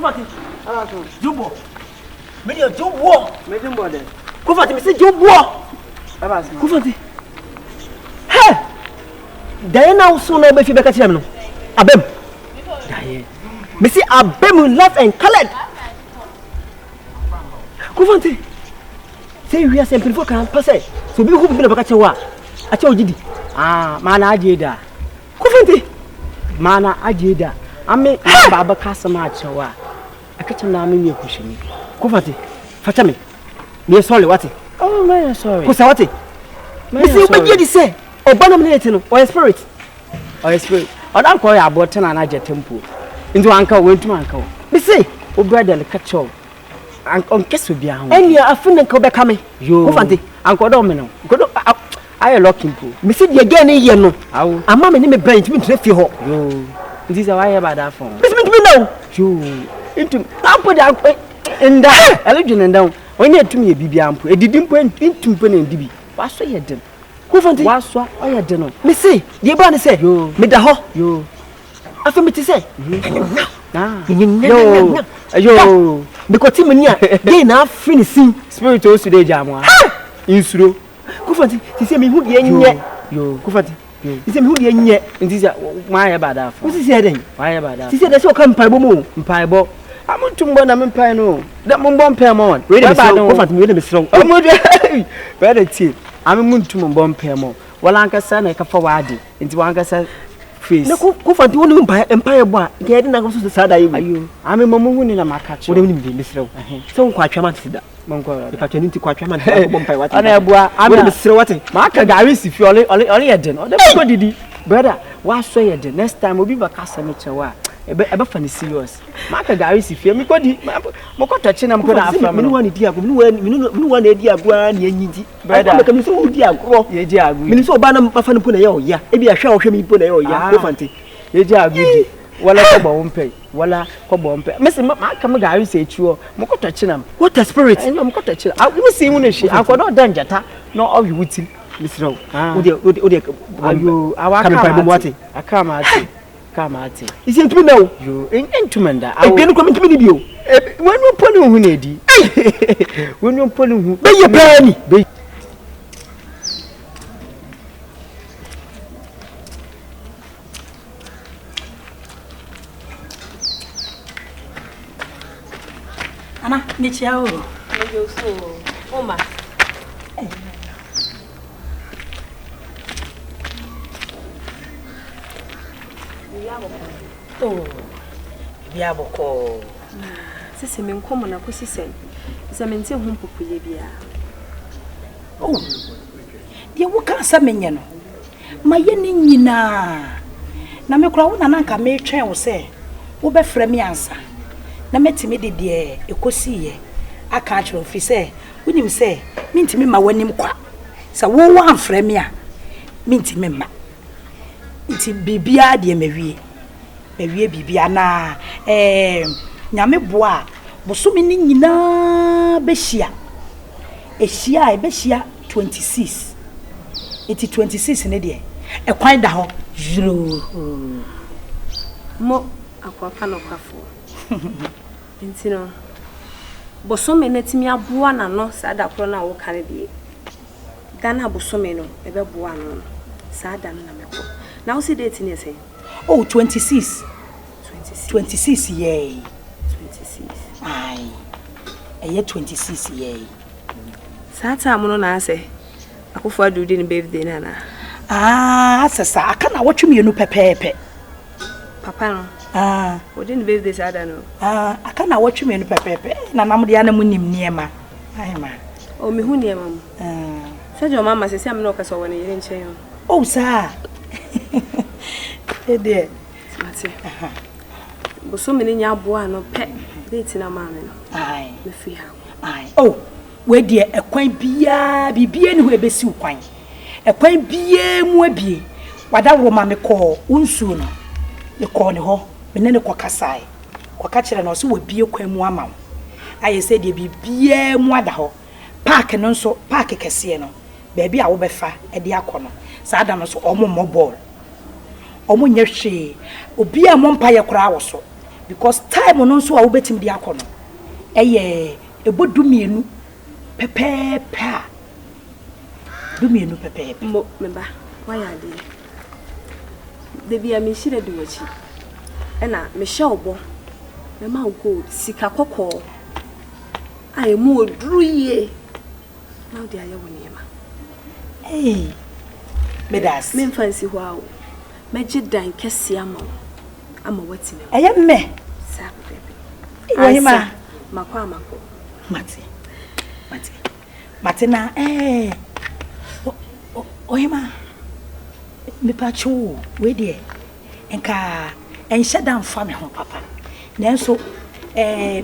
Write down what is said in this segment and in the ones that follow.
Kufati. Jubo. Me dey jubo. Me jumbo dey. Kufati me say jubo. Kufati. Hey! Diana so na be fi be ka tire me no. Abem. Daye. Me say abem left and colored. Kufati. Say we are simple for kan pass. So be who be na be ka tire wa. A tire ogidi. Mana ajeda. Kufati. Mana ajeda. Ame baba kasama achewa. Akacha na ame me kushini. Kufati. Facha me. Me sorry what? Oh my sorry. Kusa what? Me say obeje di say. Obana me nete no. Or spirit. Or spirit. Odan ko ya abote na na tempo. Nti wanka wentum anka wo. Me say o brother le kacho. On keso bia ho. Enya afune nka obeka me. Kufati. Anko do me no. Kodo I locking po. Me say the again ye no. Awo. Ama me ni me branch me tire fie ho. Yo. This is why I bad that phone. Miss me now. You into ampo da enda elejun down. When you to me bibi ampo. E didi mpo into mpo na ndibi. Waso ye den. Ko fanti? Waso o ye den no. Me say, the bra ne say, me da ho. Yo. Afa me ti say. Na. Yo. Yo. Because me ni a dey na free sin. Spirit o su dey jam wa. Insuro. Ko fanti? Ti say me hu de nye. Yo. Ko fanti? You say me who dey nye nti why ya bad afọ. Who say den? Why ya bad afọ? Ti say dey say o kan mpaibo mu. Mpaibo. Amuntumbo na me mpai no. Da mo mbọ mpai mo on. Ready bad no. Ko fat me dey me sro. Amudu. Better tea. Amuntum mbọ mpai mo. Wala ankasa na ka fa wade. Nti wankasa face. Na ko fat wo no mpai bo a. Ke dey na ko so sada yi. Ayo. Amemmo hu ni na makache. Wo dey me dey me sro. So nko atwa ma tida. Monko the patron nti kwa atwa ma ko mpai wate. Ana ebua am me sro wate. Ma aka gari si fi ole ye den. O dey ko didi. Brother, wa so ye den. Next time obi ba kasa me chewa. Ebe fani serious. Ma ka gari si fi me ko di. Mo ko tachi na mo ko da afra me. Me wani di ago. Me wani edi ago a na anyidi. Brother, me ka me so di ago. Ye di ago. Me so ba na mafa no po na ye oya. Ebi ahwa ohwe me po na ye oya. Ko fanti. Ye di ago di. Wala ko bo mpe. Wala ko bo mpe. Me se ma ka me gari se echuo. Mo ko tachi na. What a spirit. No mo ko tachi. Me se hu na hye. Akodo danjata na owi wuti. Misro. Ode ayo akamati. Kamati. Is it me now? You intumanda. I can come to me bio. When you pulling who need. When you pulling who be your penny. Be Ana, nichao. Yo so. Oma. Oh, biaboko. Sisi me nkomo na kosisen. Isa me nte hu popoye bia. Oh. Dia wo kan sa menye no. Ma ye ni nyina. Na me kura wo na nka me twen wo se. Wo be fra me ansa. Na metime de de ekosiye. Aka a chiro fi se. Wonim se, mintimi ma wanim kwa. Sa wo wan fra me a. Mintimi ma. Nti bibia de mewie. Mewie bibia na nyame boa bosome ni nyina behia. Ehia e behia 26. Iti 26 ne de. Ekwan da ho. Juro. Mo akwafa no kwafo. Nti no. Bosome na timi aboa na no sada kro na wo kare de. Gana bosome no ebe boa no. Sada no na meko. Now see date in say. Oh, 26. 26 yay. 26. Aye. A year 26 yay. Sata mo no na say. Akofo adu di ni birthday na na. Sasa aka na watwe me no pepepe. Papa no. O di ni birthday sada no. Aka na watwe me no pepepe. Na nam de ana munim niema. Ai ma. O me hu niema mo. Sajo mama se am no kasa wona yire nchen yo. Oh sa. Ede. Mate. Bosome ni nya boa no pe. Date na mama no. Ai. Me free ha. Ai. Oh, we de ekwan bibie ni ho ebesi ukwan. Ekwan bie mu abie. Wada wo ma me ko unsu no. Me ko ne ho. Me ne ko kasai. Ko ka kire na so wo bie kwan mu ama. Aye se de bibie mu ada ho. Park no so, park kese no. Baby a wo befa e de akono. Sa da no so omo ball. Omo nye hwe. Obi a mo mpa ye kura wo so. because time no so a wobetim di akono eye ebodu mienu pepepe du mienu pepepe mo meba why ade de bia me shire de wachi ena me hye obo me ma gold sika kokko ai mu odruye now de aye woni ma medas me fancy ho awo me gidan kese ama wati me eye me sa baby wohima makwa mate na wohima me pacho we de enka enhye dan fa me ho papa nanso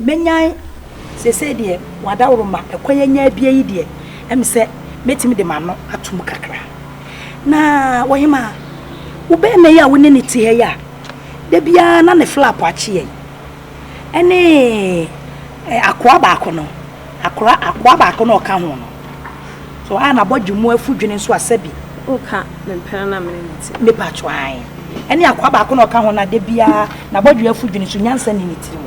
menyan sese de wadawroma ekwanya bia yi de em se metimi de mano atum kakra na wohima wo be me ya woni ne tie ya de bia na ne flap achi ene akwa ba ko no ka ho no so ana bodwumu afudwene so asabi oka mempena na meneti me pacho an ene akwa ba ko no ka ho na de bia na bodwu afudwene so nyansa ne nitiri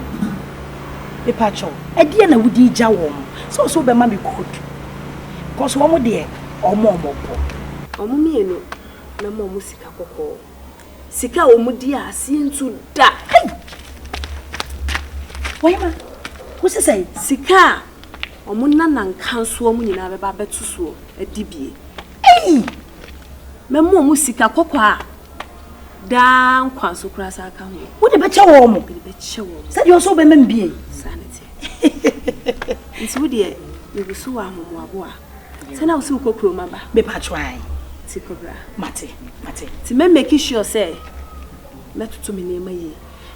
me pacho edie na wudi gya wo so be ma me code cause wo mo de omo mienu na mo sika kokko sika o mu di ase ntu da woyema wo se say sika o mu nanan kanso o mu nyina beba betu so adibie mo sika kokko a da nkwanso kura sa ka ho wo de be che wo mo se de so be mbie sanity nti wo de me gusu wa homoabo a se na wo se kokro maba be pacho an tikobra mate ti me make sure say metutu me nema yi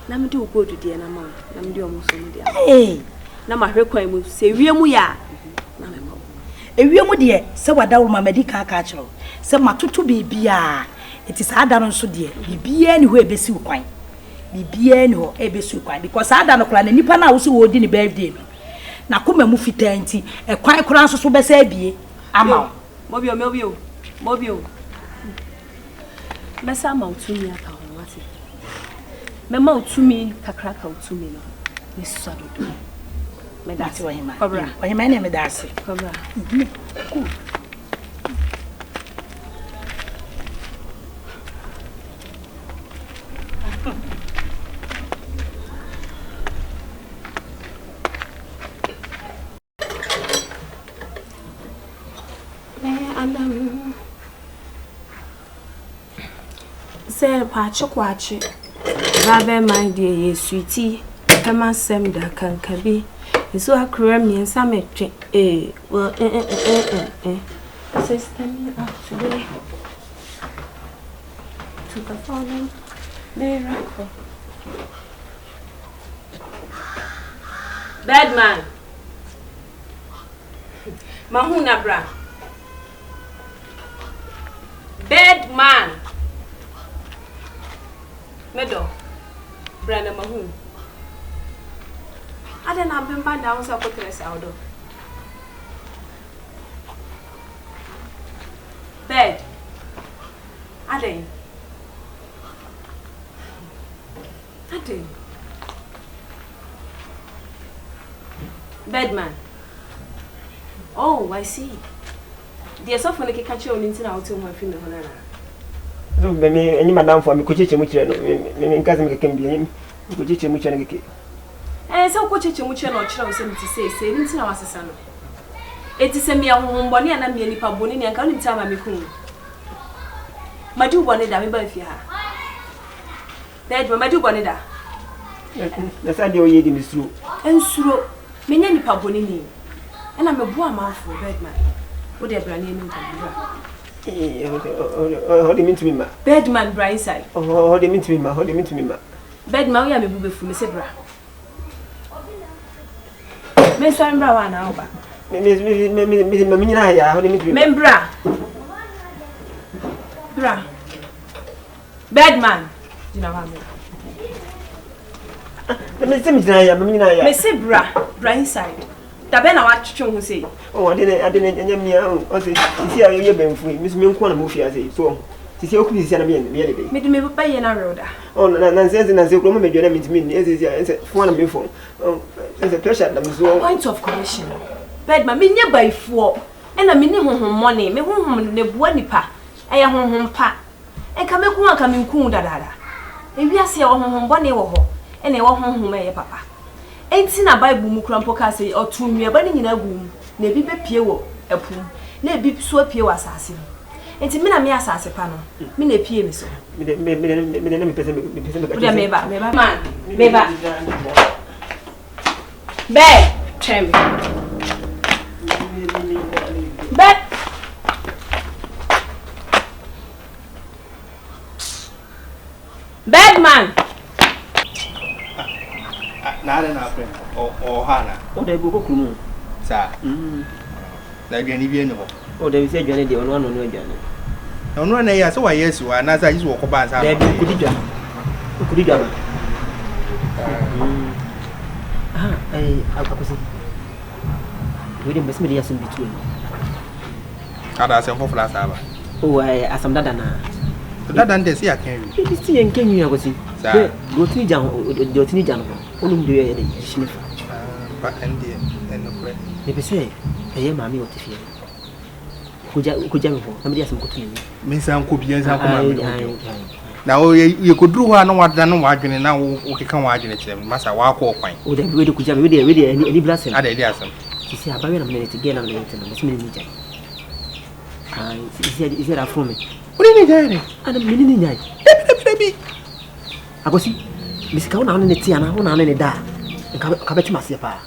na me de ogodu de na ma na me de omo so mu de na ma hwekwan mu se wiemu ya na me ko ewiemu de se wadawo ma medical ka chiro se matutu bibia eti sa da no so de bibia ni ho ebesi kwan bibia ni ho ebesi kwan because ada no kula na nipa na wo se wo di ni birthday no na koma mu fitanti ekwan kura so be sa bie ama mobio mesa ma utumi aka ho wate me ma utumi kakra ka utumi no ni sodo me da se wahima kobra wahima ne me da se kobra cool say kwachi rabe my dear ye sweetie kama sem da kankabi so akra mi ensa metwe well sister me up today to the following miracle bad man mahuna bra bad man medo brana mahu ada na bemba da unsa ko tres audo bed ade bed man oh I see the so for the catch you into out to my film na so me any madam for me ko cheche mu kire no me nkaze me keke mbie ko cheche mu kire keke so ko cheche mu kire no kire o se mti se ni ntina wasesa no eti se me ahombone na me nipa boni ne nka ni ntia ma me kun madu boni da me ba fi ha dad madu boni da na sa de o ye di misuro ensuro me nya nipa boni ni na me bo amanfo bedman wo de brane ni nka bra how do you mean to me, ma? Bedman, bright side. Oh, how do you mean to me, ma? How do you mean to me, ma? Bedman, we are maybe before Miss Bra. Miss Ambra, one hour. How do you mean to me? Membra. Bra. Bedman. You know how Miss Bra, bright side. Tabena watch you say. Oh, I didn't, oh, see, you been free, Miss Milk, one of Mufia, so. Sisi oku sisi na me dey. Me do me papa ye na roda. Oh na nse kro me dwena me nse fo na me fo. Nse pressure na me so. Point of correction. Bed ma me nya baifo. E na me ni honhom money, me honhom ne boa nipa. E ya honhom pa. E ka me ku aka me nku dadada. E wi ase ya honhom bone wo ho. E na e wo honhom e ye papa. Enti na Bible mu kura mpoka se otu nwie ba ni nyina gu mu. Na ebi bepie wo epum. Na ebi so apie wo asase mu. Enti me na me asase pa no. Me na pie me so. Me pese Me ba man. Me ba. Bed. Trem. Bed. Bed man. Nada na friend. O hana. O da go kumu. Sa. Da gani bi eno. O da bi se adwane de ono no adwane. Ono na ya so wa yesu na sa yiso ko ba sa. Da bi kudi dwa ba. Akosi. We dey mess me dey asem bitu. Ada asem fo fla sa ba. O asam dada na. Dada nde si akan wi. Bi si en kenyu akosi. Sa. Gotini jan no. Onu mde ye dey shinifa. Ba ende en kure. Ne pese eye maami o tifie. Kuja me ho. Na me dey asem kotuni. Me san ko bi en san ko ma me. Na o ye ko duru ho anu wada no wadwene na wo keka wadwene kire masa wa ko kwan. O da bi we dey kuja me we dey ani blase. Ada dey asem. Sisi abawe na me gena na me tena. Me ni jai. Sisi era from me. Uri ni jai. Ana me ni jai. Debi. Agosi. Misika wona ne tia na wona ne da. Ka beti mase pa.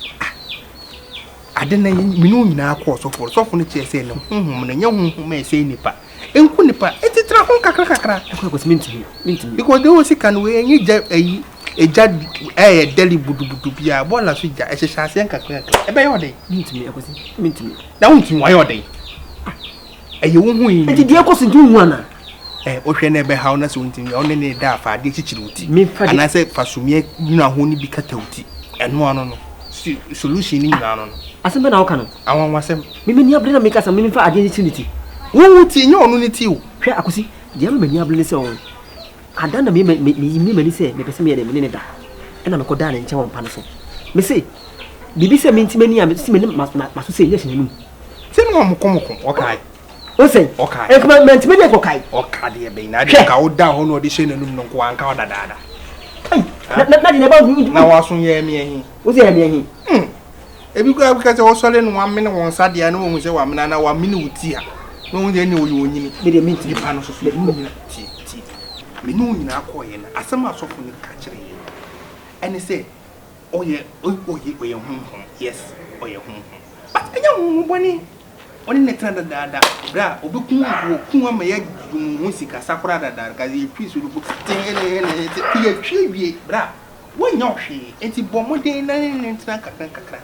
Ade na minu nyina akọ sofo no che se ne honhom na nya honhom e se nipa. Enku nipa etitra hon kakra. Agosi mintimi. Because they was can we any eja deli budu bia bola so ja ehyehyase kakra. E be yode. Mintimi agosi. Mintimi. Na wonti wa yode. Eye wo hu yi. Enti die kosi ntu hu ana. O hwe na be hawo na so wonti o ne ne da fa de chichiri uti. Ana se fasumie nyina ho ni bi kata uti. Eno ano no. Solution ni nyina no. Asembe na wo kana. Awon wasem. Mimi ni abre na me kasa mimi fa identity. Wo uti nya onu ni ti o. Hwe akosi. Die me ni abre ni se o. Ada na me mani se me pese me de me ne da. E na me ko da na nche won pa no so. Me se bibi se me ntimani a me se me maso se ye hyenum. Se no mo komoko okai. O se. Okai. E kuma me ntimani e kokai. Okai de be na de ka o da ho no de hyenum no ko anka o da. Ai. Na de ne ba hu. Na waso ye me ehi. O se ye me ehi. Ebi ko abika se o sole no 1 minute won sa de na wo hu se 1 minute na 1 minute uti a. No hu de ni oyi onyini. Me de minti pa no so so ti. Minu nyina akọ ye na asema asofo ni ka kire ye. Ene se oye honhom. Yes, oye honhom. But enya honhom boni. Oni ne tanda dada. Bra, obekun wo ma ye hu sika sakura dada ka ye twi so rubu. Ye twi wie. Bra, wo nya hwe. Enti bomode na ne ntina kakra.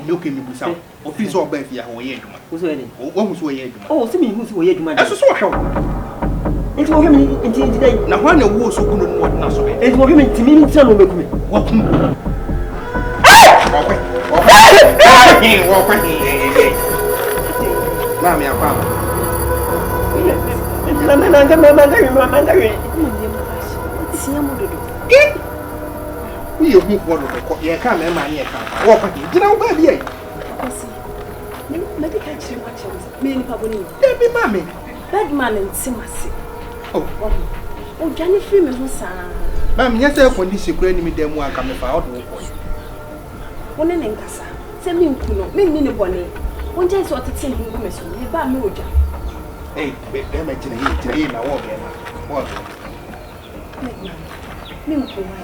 Loke mi busa. Office oba fia ho ye adwuma. Wo so ye ni. Wo so ye adwuma. Oh, se mi hu se wo ye adwuma. Eso so hwe. Enti wo hwe mi enti dai. Na ho na wo so kunu no na so be. Enti wo hwe mi ntimi ntia no mekumi. Wo kum. Wakwe. Mami apa? Manga. Tia mo dodo. Ni yo hu ko do ko ye ka me ma ni e ka. Wo pa ki. Jina wo ba bi ai. Akosi. Me de ka chiri kwa chiri. Me ni pa boni. E bi mami. Bad man ntimase. Oh. O jani free me ho sa. Mami nya se ko ni sekura ni mi dem aka me fa o do ko. Wone ne nkasa. Se mi nku no, me ni ne bone. Wonje so otete ndu me so. Me ba me oja. Eh, be ma jina yi na wo be na. Wo. Me nku wa.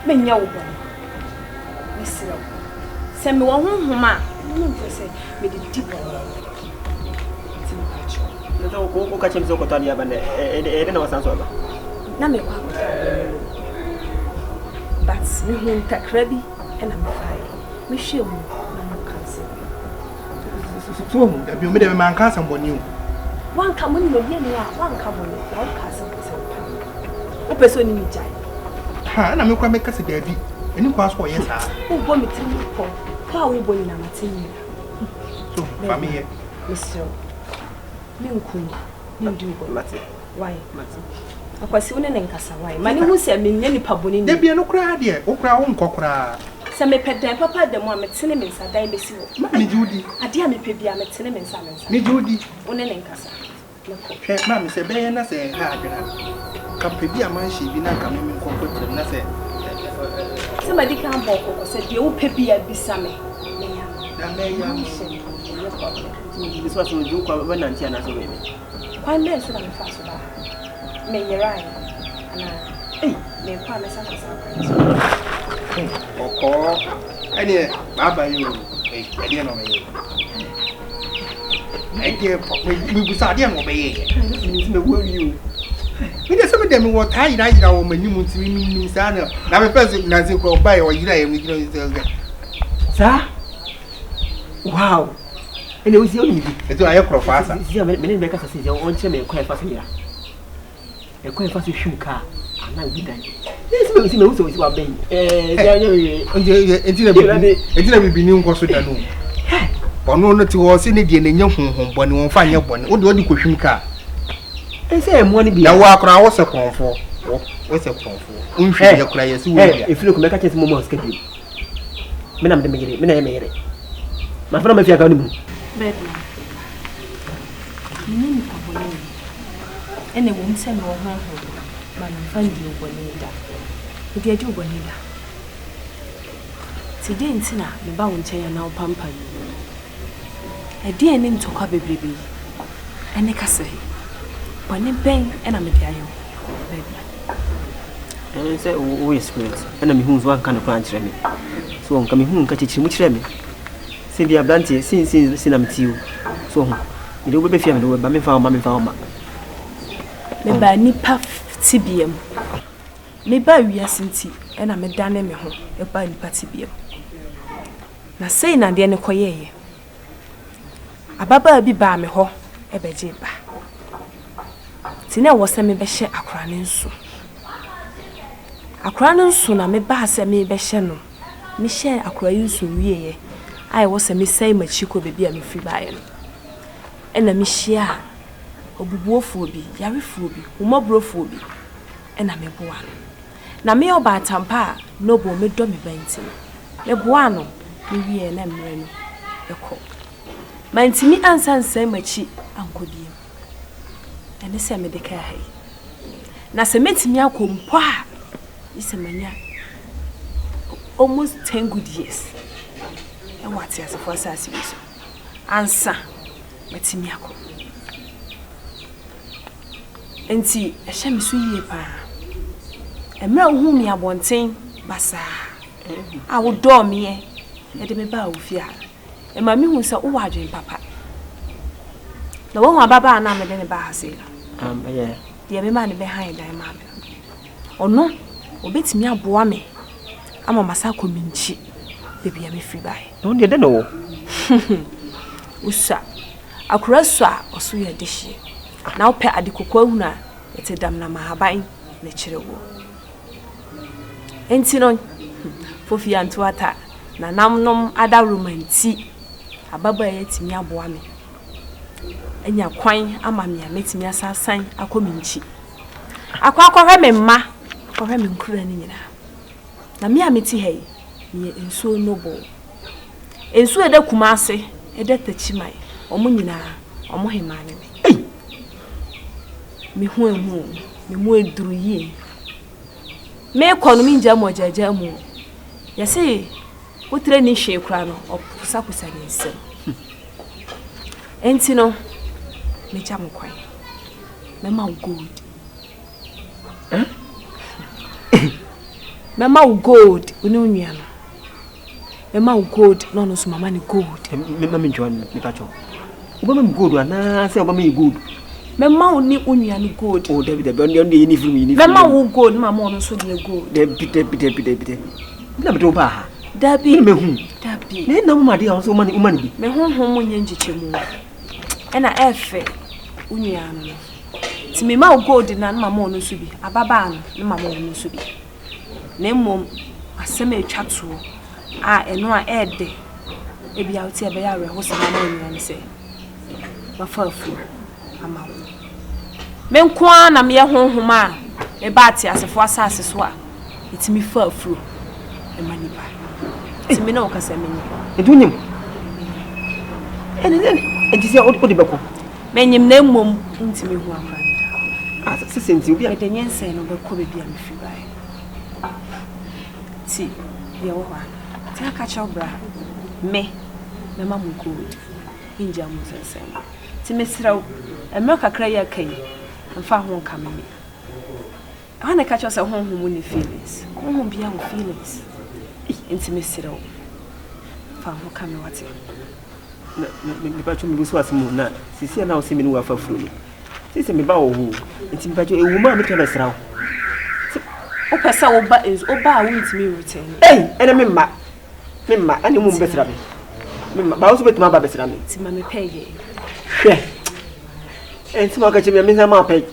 Me nya wo bone. Me sira. Se me wo honhom a, me nfu se me de di bone. Ndio ko ka chemzo ko tani abande na wasanso aba. Na me kwa. But me hu takrabi and I'm fine. Me hwe mu na no kanse. So mu da bi me de man kanse mboni o. Wan ka mo ni no bi ni a wan ka mo ni wan ka se ko se. O peso ni mi jai. Ha na me kwa me kase da bi. Eni kwa so ye sa. O bo mi tin ko. Ka wo bo ni na matin ni. So family Mr. Me nku do Mate. why Mate. akwasi woni ne nkasa why mani hu se me nya nipa boni ni de bia no kra de wo kra wo nkokra se me pedan papa de mo a metene me nsa dan besi wo ma me judi ade a me pe bia metene me nsa me judi woni ne nkasa leko hwe ma me se be na se ha adwena ka pe bia man hye bi na ka me nkokko tirem na se somebody can walk or said you pay be a bisame. da me ya This was we do when Nancy and us away. One day should I fast about? May you right? And may come as oko ene baba you e de no me e de we busa de no be ye Me worry you. me de some dem wo tai ira wo manimu ntimi mi sa na me pese na se ko ba ye wo ira ye mi gino Sir? Wow. And we see only. eto aye krofa asa See, me make us say on che me kwai fast here. E kwai fast hwim ka. Ana bi dan. This me see me so see wa ben. enti na bibi ni nko so da no ono no ti wo se ne die ne nya honhom bone won fa nya bone wo de odi kohwim ka E say mo ni bi. na wo akra wo se konfo wo se konfo unhwi ye kra ye se wo bia E feel ko make us mo mo ska bi. Me na me me yere, me na me yere. Ma fara ma fi aka ni mu. bedroom. Nini paboni. Ene wo mse no ho ho. Ba na fa ndi oboni da. Odi aje oboni da. Ti de ntina me ba wo nche ya na opampa yi. E de ene ntokwa bebrebe. Ene kase. Boni ben ena me dia yo. And say o experience. And me hu so aka na plan kire me. So on ka me hu nka chichiri mu kire me. Se bia blantie sin am tiu. So hu. Me de wo be fia me do ba me fa o ma. Me ba nipa tibiem. Me ba wiase nti ena me dane me ho e ba nipa tibiem. Na sei na de ne koyeye. Ababa bi ba me ho e beje ba. Ti na wo se me be hye akora ne nso. Akora ne nso na me ba se me be hye no. Me hye akora yi nso wieye. Ai wo se me sei machi ko bebi a me fi ba ye no. Ena me hye obubuofo bi, yarefo bi, umobrofo bi. Ena me boa no. Na me oba atampa no bo me do me benti. Me boa no, me wie na mre no. Ekọ. Mantimi ansansan machi ankodie. Ene se me de ka hai. Na se metimi akompo a, ise manya almost 10 good years. E wati asefo asasi bi so. Ansa metimi akọ. Enti ehye me so yie pa. Emra hu mi abonten basa. A wo do me e de me ba ofia. E ma mi hu se wo wadwen papa. Na wo hu ababa na me de ne ba hase. Yeah. De me ma ne be han dan ma me. Ono obetimi aboa me. Ama masa kominchi. Baby me free by. Don't you know? Usa. Akura so a oso ye dehye. Na ope adikokwa hu na ete dam na mahaban na kire wo. Enti no fofi anto ata na namnom ada romanti ababa ye timi aboa me. Enya kwan ama me a metimi asasan akominchi. Akwa me mma, akwa me nkura ni nyina. Na me a meti hei, me ensuo nobo. Ensuo eda kumase, eda tachimai. Omo nyina, omo hemane me. Me hu me mu eduru yi. Me kono mi nja mo jaja mu. Yese, wotre ni hwe kura no, opusa ni nsem. Enti no, me cha mo kwan. Me ma gold. Mama gold, uni unyano. Mama gold, no so mama ni gold. Mama njoan ni pacho. Ubama gold ana se ubama gold. Mama uni unyano gold. Oh David, only uniform. Mama wo gold, mama ono so de gold. David. Bila beto ba. Dabi. Me hu. Dabi. Ne na mama de so mani bi. Me honhom munye njichemu. Ena efe unyano no. Ti me ma gold na mama ono so bi. Ababa no, na mama ono so bi. Na mom asema etwato a eno a ede ebia uti ebe ya we ho se mama onyan se ba fafu ama wo Men kwa na me honhoma e ba ate asefo asase so a itimi fa afuro e maniba itimi na okasa menye edunyim enti se odi beko menyim na mmom ntimi hu akwa se senti obi a de nyense no beko be bia me fi bae ti ye wo ha ti aka cha obra me mama mu ko inja mu sense ti mesraw emre kakra ya kai mfa ho ka me ana ka cha se ho mu ni feelings ho bia ho feelings enti mesraw fa ho ka me wate me ba chu mi buso asemu na sisi na o se me ni wa fa furo ni sisi me ba wo hu enti me ba chu ewu ma me to na sraw o pesa oba a wintimi return ene me ma ani mu besra me ba wo so betuma ba besra me ti ma me pege hwe enti ma ka che me na ma pege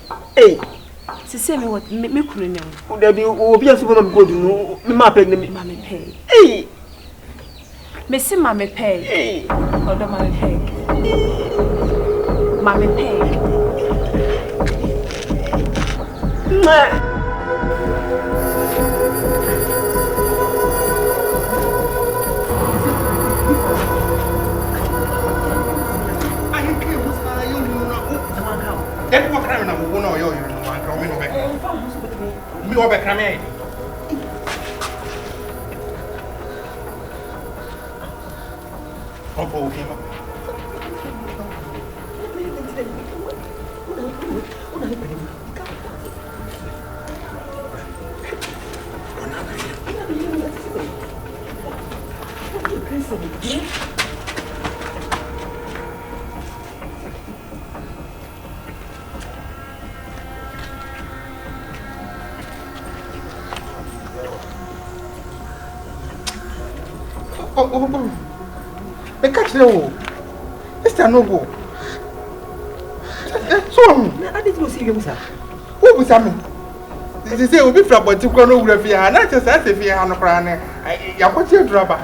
sisi me what me kunu ne o da bi obi aso bo ma me godu no me ma pege ne ma me pege me si ma me pege o da ma me pege ma me pege Then what crime na wo na yo no man kra me no be. Mi wo be kra me. Opo okay ma. Me catch no. It's no go. So, I didn't know see you sir. Who was me? They say we be from but to go no we fear. Na just say fear no kra ne. Ya kwache draba.